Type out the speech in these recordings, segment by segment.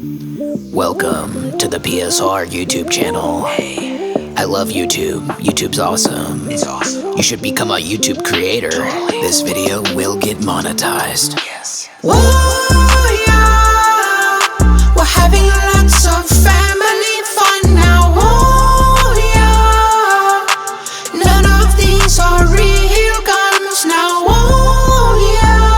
Welcome to the PSR YouTube channel. Hey, I love YouTube. YouTube's awesome. It's awesome. You should become a YouTube creator. Totally. This video will get monetized. Yes. Whoa, yeah. We're having lots of family fun now. Whoa, yeah. None of these are real guns now. Whoa, yeah.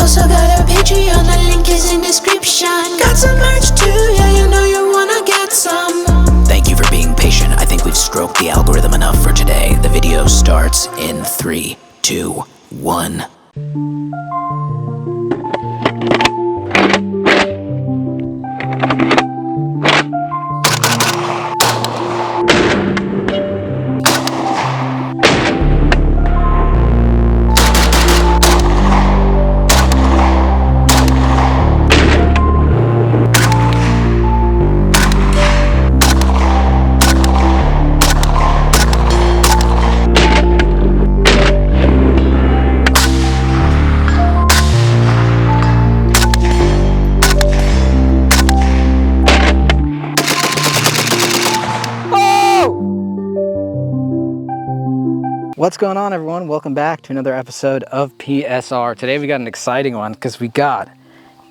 Also got a Patreon, the link is in description. Got some merch too, yeah, you know you wanna get some. Thank you for being patient. I think we've stroked the algorithm enough for today. The video starts in 3, 2, 1. What's going on, everyone? Welcome back to another episode of PSR. Today we got an exciting one because we got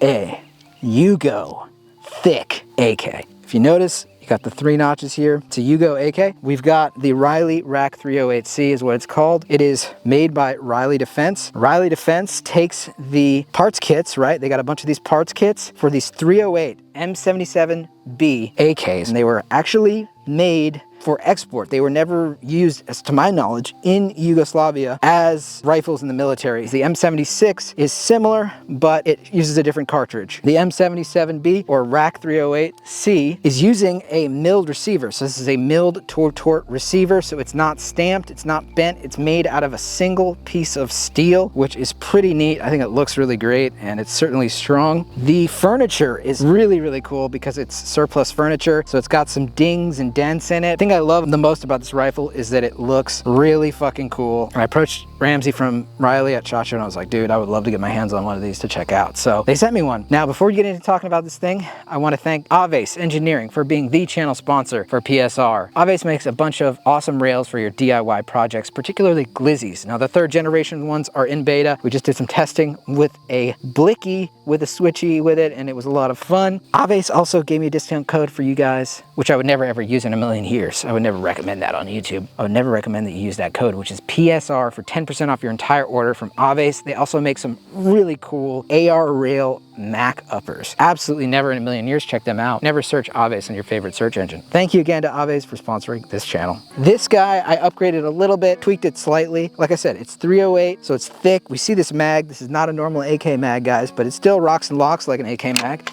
a Yugo thick AK. If you notice, you got the 3 notches here. It's a Yugo AK. We've got the Riley Rack 308C is what it's called. It is made by Riley Defense. Riley Defense takes the parts kits, right? They got a bunch of these parts kits for these 308 M77B AKs, and they were actually made for export. They were never used, as to my knowledge, in Yugoslavia as rifles in the military. The M76 is similar, but it uses a different cartridge. The M77B, or Rack 308C, is using a milled receiver. So this is a milled tort receiver, so it's not stamped, it's not bent, it's made out of a single piece of steel, which is pretty neat. I think it looks really great, and it's certainly strong. The furniture is really cool because it's surplus furniture, so it's got some dings and dents in it. The thing I love the most about this rifle is that it looks really fucking cool. And I approached Ramsey from Riley at SHOT Show and I was like, dude, I would love to get my hands on one of these to check out. So they sent me one. Now, before we get into talking about this thing, I want to thank Aves Engineering for being the channel sponsor for PSR. Aves makes a bunch of awesome rails for your DIY projects, particularly glizzies. Now, the 3rd generation ones are in beta. We just did some testing with a blicky with a switchy with it, and it was a lot of fun. Aves also gave me a discount code for you guys, which I would never ever use in a million years. I would never recommend that on YouTube. I would never recommend that you use that code, which is PSR for 10% off your entire order from Aves. They also make some really cool AR rail Mac uppers. Absolutely never in a million years check them out. Never search Aves in your favorite search engine. Thank you again to Aves for sponsoring this channel. This guy, I upgraded a little bit, tweaked it slightly. Like I said, it's 308, so it's thick. We see this mag. This is not a normal AK mag, guys, but it still rocks and locks like an AK mag.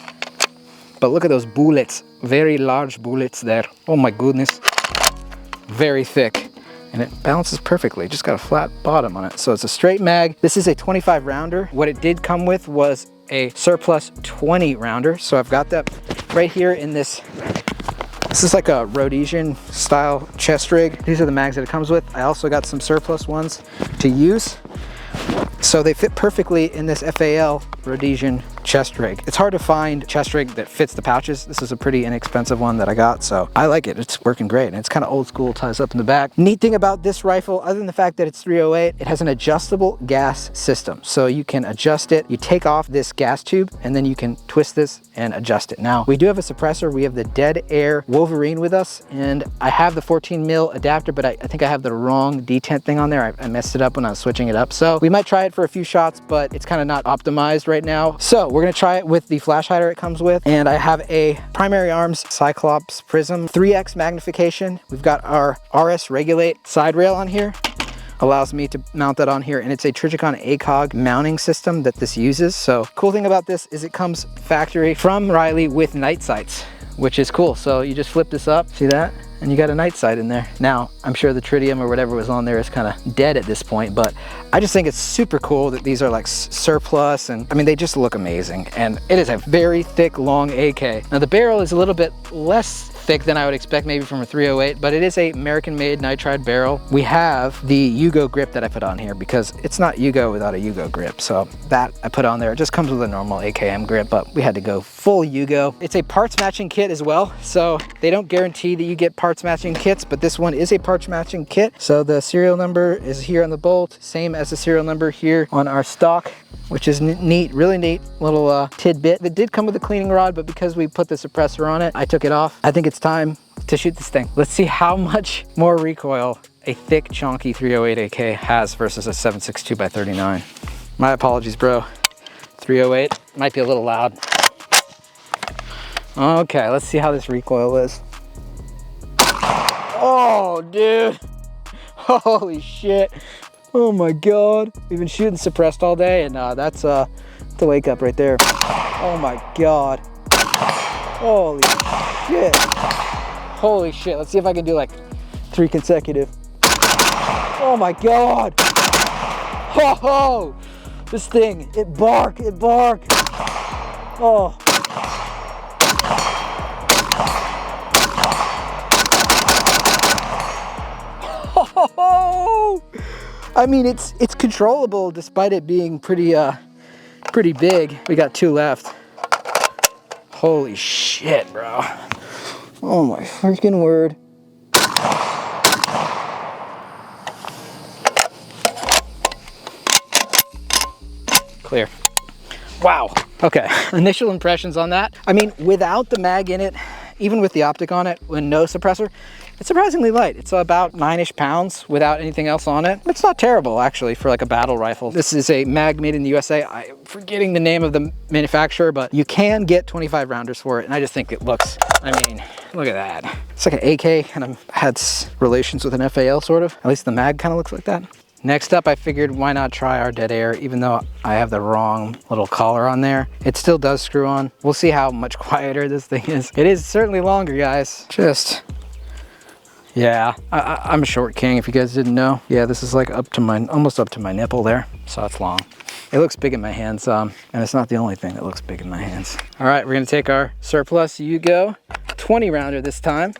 But look at those bullets. Very large bullets there. Oh my goodness. Very thick. And it balances perfectly. Just got a flat bottom on it. So it's a straight mag. This is a 25 rounder. What it did come with was a surplus 20 rounder. So I've got that right here in this. This is like a Rhodesian style chest rig. These are the mags that it comes with. I also got some surplus ones to use. So they fit perfectly in this FAL Rhodesian chest rig. It's hard to find chest rig that fits the pouches. This is a pretty inexpensive one that I got, so I like it. It's working great, and it's kind of old school, ties up in the back. Neat thing about this rifle, other than the fact that it's 308, it has an adjustable gas system. So you can adjust it. You take off this gas tube, and then you can twist this and adjust it. Now, we do have a suppressor. We have the Dead Air Wolverine with us, and I have the 14 mil adapter, but I think I have the wrong detent thing on there. I messed it up when I was switching it up. So we might try it for a few shots, but it's kind of not optimized right now. So we're gonna try it with the flash hider it comes with, and I have a Primary Arms Cyclops Prism 3x magnification. We've got our RS Regulate side rail on here. Allows me to mount that on here, and it's a Trijicon ACOG mounting system that this uses. So cool thing about this is it comes factory from Riley with night sights, which is cool. So you just flip this up, see that? And you got a night sight in there. Now, I'm sure the tritium or whatever was on there is kind of dead at this point, but I just think it's super cool that these are like surplus, and I mean, they just look amazing. And it is a very thick, long AK. Now the barrel is a little bit less thick than I would expect maybe from a 308, but it is a American-made nitride barrel. We have the Yugo grip that I put on here because it's not Yugo without a Yugo grip. So that I put on there. It just comes with a normal AKM grip, but we had to go full Yugo. It's a parts matching kit as well. So they don't guarantee that you get parts matching kits, but this one is a parts matching kit. So the serial number is here on the bolt, same as the serial number here on our stock, which is neat, really neat little tidbit. It did come with a cleaning rod, but because we put the suppressor on it, I took it off. I think it's time to shoot this thing. Let's see how much more recoil a thick, chunky 308 AK has versus a 7.62x39. My apologies, bro. 308 might be a little loud. Okay, let's see how this recoil is. Oh, dude. Holy shit. Oh my God. We've been shooting suppressed all day, and that's the wake up right there. Oh my God. Holy shit. Holy shit. Let's see if I can do like 3 consecutive. Oh my God. Oh, this thing, it bark. Oh. I mean, it's controllable despite it being pretty big. We got 2 left. Holy shit, bro. Oh my freaking word. Clear. Wow. Okay, initial impressions on that. I mean, without the mag in it, even with the optic on it, with no suppressor, it's surprisingly light. It's about 9-ish pounds without anything else on it. It's not terrible, actually, for like a battle rifle. This is a mag made in the USA. I'm forgetting the name of the manufacturer, but you can get 25 rounders for it, and I just think it looks, I mean, look at that. It's like an AK, kind of had relations with an FAL, sort of. At least the mag kind of looks like that. Next up, I figured why not try our dead air, even though I have the wrong little collar on there. It still does screw on. We'll see how much quieter this thing is. It is certainly longer, guys. Just, yeah, I'm a short king, if you guys didn't know. Yeah, this is like up to my, almost up to my nipple there. So it's long. It looks big in my hands, and it's not the only thing that looks big in my hands. All right, we're gonna take our surplus Yugo 20 rounder this time.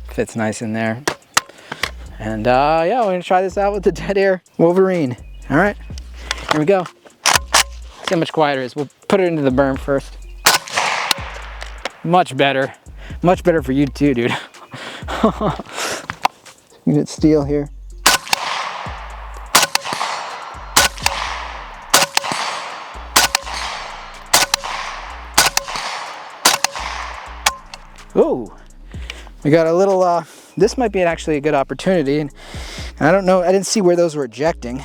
Fits nice in there. And yeah, we're gonna try this out with the dead air Wolverine. All right, here we go. See how much quieter it is. We'll put it into the berm first. Much better for you too, dude. You get steel here. Ooh, we got a little, this might be actually a good opportunity. And I don't know, I didn't see where those were ejecting.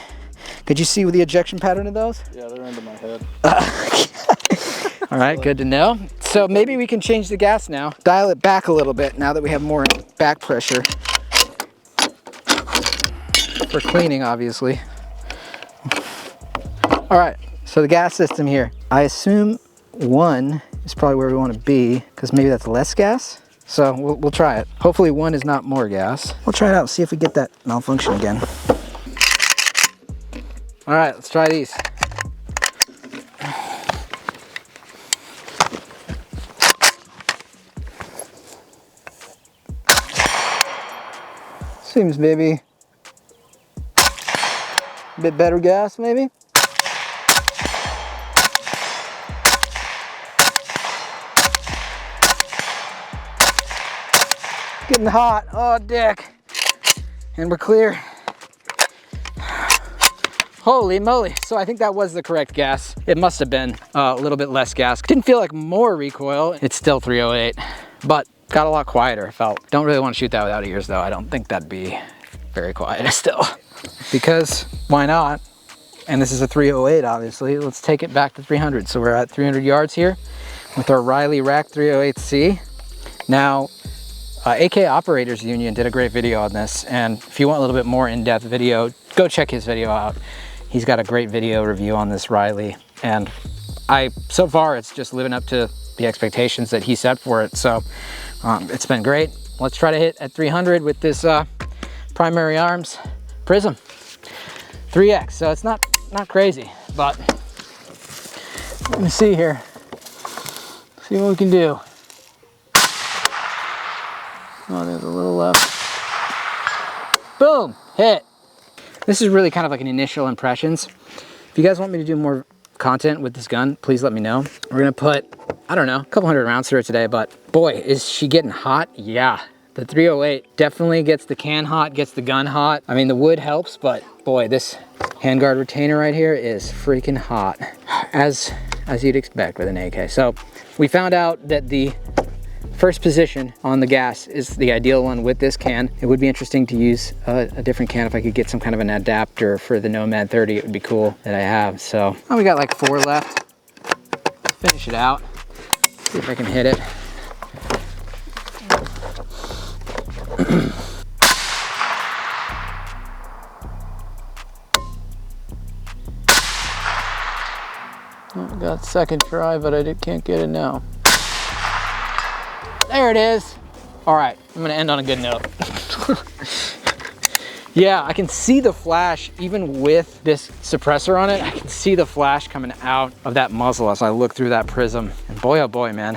Could you see the ejection pattern of those? Yeah, they're into my head. All right, good to know. So maybe we can change the gas now. Dial it back a little bit now that we have more back pressure. For cleaning, obviously. All right, so the gas system here. I assume 1 is probably where we want to be, because maybe that's less gas. So we'll try it. Hopefully 1 is not more gas. We'll try it out and see if we get that malfunction again. All right, let's try these. Seems maybe a bit better gas, maybe. Getting hot, oh dick. And we're clear. Holy moly. So I think that was the correct gas. It must have been a little bit less gas. Didn't feel like more recoil. It's still 308, but got a lot quieter, I felt. Don't really want to shoot that without ears though. I don't think that'd be very quiet still. Because why not? And this is a 308, obviously. Let's take it back to 300. So we're at 300 yards here with our Riley Rack 308C. Now, AK Operators Union did a great video on this, and if you want a little bit more in-depth video, go check his video out. He's got a great video review on this Riley, and so far it's just living up to the expectations that he set for it. So it's been great. Let's try to hit at 300 with this primary arms Prism 3X. So it's not crazy, but let me see here. See what we can do. Oh, there's a little left. Boom, hit. This is really kind of like an initial impressions. If you guys want me to do more content with this gun, please let me know. We're gonna put, I don't know, a couple hundred rounds through it today, but boy, is she getting hot. Yeah, the 308 definitely gets the can hot, gets the gun hot. I mean, the wood helps, but boy, this handguard retainer right here is freaking hot, as you'd expect with an AK. So we found out that the first position on the gas is the ideal one with this can. It would be interesting to use a different can. If I could get some kind of an adapter for the Nomad 30, it would be cool that I have. So we got like 4 left. Finish it out. See if I can hit it. Oh, got second try, but I can't get it now. There it is. All right, I'm gonna end on a good note. Yeah, I can see the flash, even with this suppressor on it, I can see the flash coming out of that muzzle as I look through that prism. And boy, oh boy, man,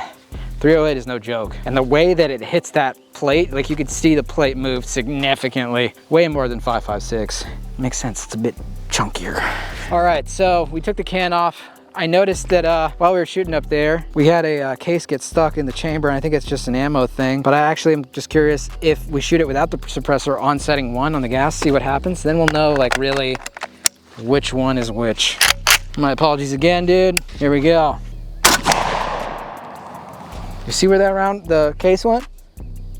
308 is no joke. And the way that it hits that plate, like you could see the plate move significantly, way more than 5.56. Makes sense, it's a bit chunkier. All right, so we took the can off. I noticed that while we were shooting up there, we had a case get stuck in the chamber, and I think it's just an ammo thing. But I actually am just curious if we shoot it without the suppressor on setting 1 on the gas, see what happens. Then we'll know like really which one is which. My apologies again, dude. Here we go. You see where that round, the case went?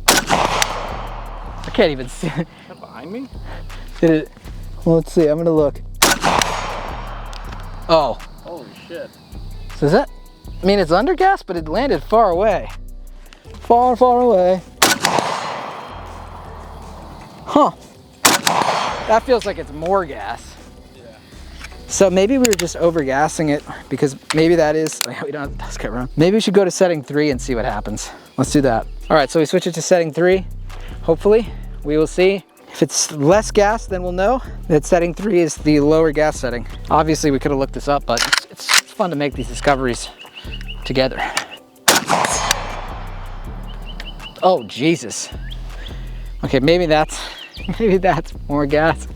I can't even see it. Is that behind me? Did it? Well, let's see, I'm gonna look. Oh. Holy shit. So is that, I mean, it's under gas, but it landed far away. Far, far away. Huh. That feels like it's more gas. Yeah. So maybe we were just over-gassing it, because maybe that is, we don't have the dust cover on. Maybe we should go to setting 3 and see what happens. Let's do that. All right, so we switch it to setting 3. Hopefully, we will see. If it's less gas, then we'll know that setting 3 is the lower gas setting. Obviously, we could have looked this up, but it's fun to make these discoveries together. Oh, Jesus. Okay, maybe that's more gas.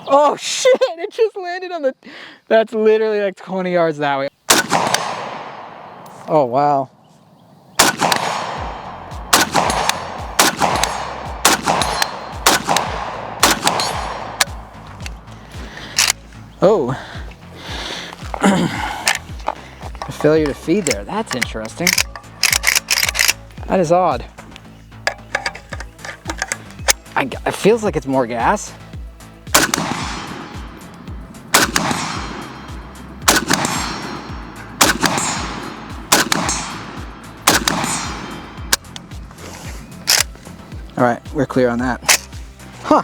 Oh, shit, it just landed on the, that's literally like 20 yards that way. Oh, wow. Oh, a failure to feed there. That's interesting. That is odd. It feels like it's more gas. All right, we're clear on that. Huh.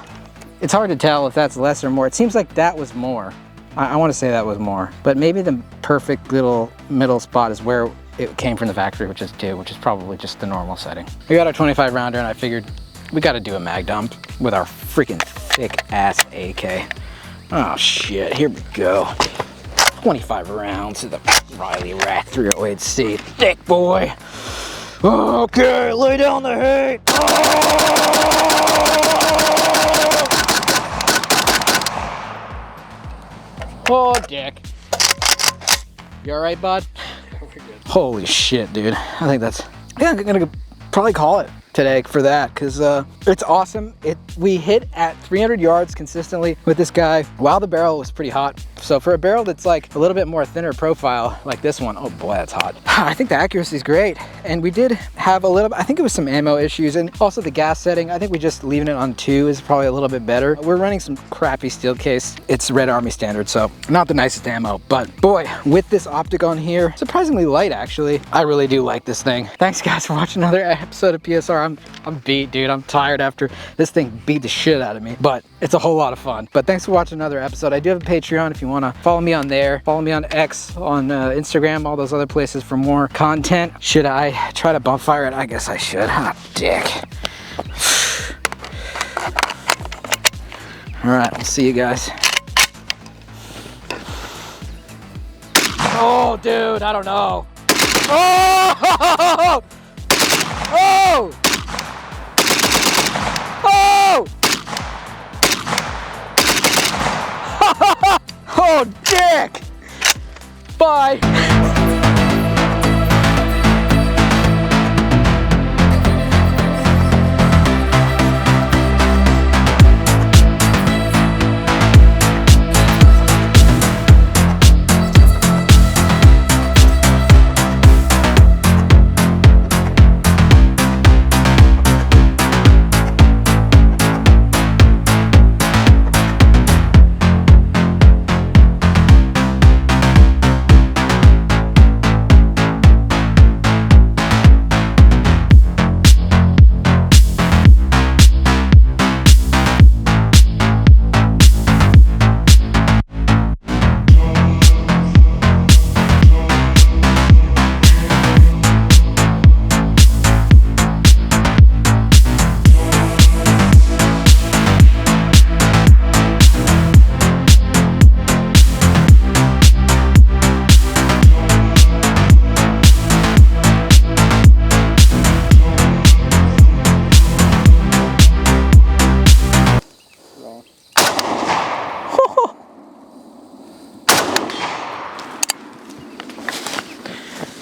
It's hard to tell if that's less or more. It seems like that was more. I want to say that was more, but maybe the perfect little middle spot is where it came from the factory, which is 2, which is probably just the normal setting. We got our 25 rounder, and I figured we got to do a mag dump with our freaking thick ass AK. Oh shit, here we go. 25 rounds of the Riley Rack 308C. Thick boy. Okay, lay down the hay. Oh, dick. You all right, bud? We're good. Holy shit, dude. I think that's, yeah, I'm gonna probably call it today for that, because it's awesome. We hit at 300 yards consistently with this guy while the barrel was pretty hot. So for a barrel that's like a little bit more thinner profile like this one, oh boy, that's hot. I think the accuracy is great. And we did have a little, I think it was some ammo issues, and also the gas setting. I think we just leaving it on 2 is probably a little bit better. We're running some crappy steel case. It's Red Army standard, so not the nicest ammo, but boy, with this optic on here, surprisingly light actually. I really do like this thing. Thanks guys for watching another episode of PSR. I'm beat, dude. I'm tired after this thing beat the shit out of me, but it's a whole lot of fun. But thanks for watching another episode. I do have a Patreon if you want to follow me on there. Follow me on X, on Instagram, all those other places for more content. Should I try to bump fire it? I guess I should. Ah, dick. All right, I'll see you guys. Oh, dude, I don't know. Oh! Oh! Oh! Oh! Oh, dick! Bye!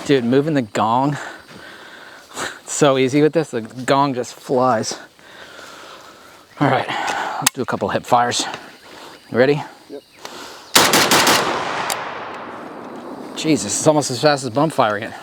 Dude, moving the gong, it's so easy with this. The gong just flies. All right, let's do a couple hip fires. You ready? Yep. Jesus, it's almost as fast as bump firing it.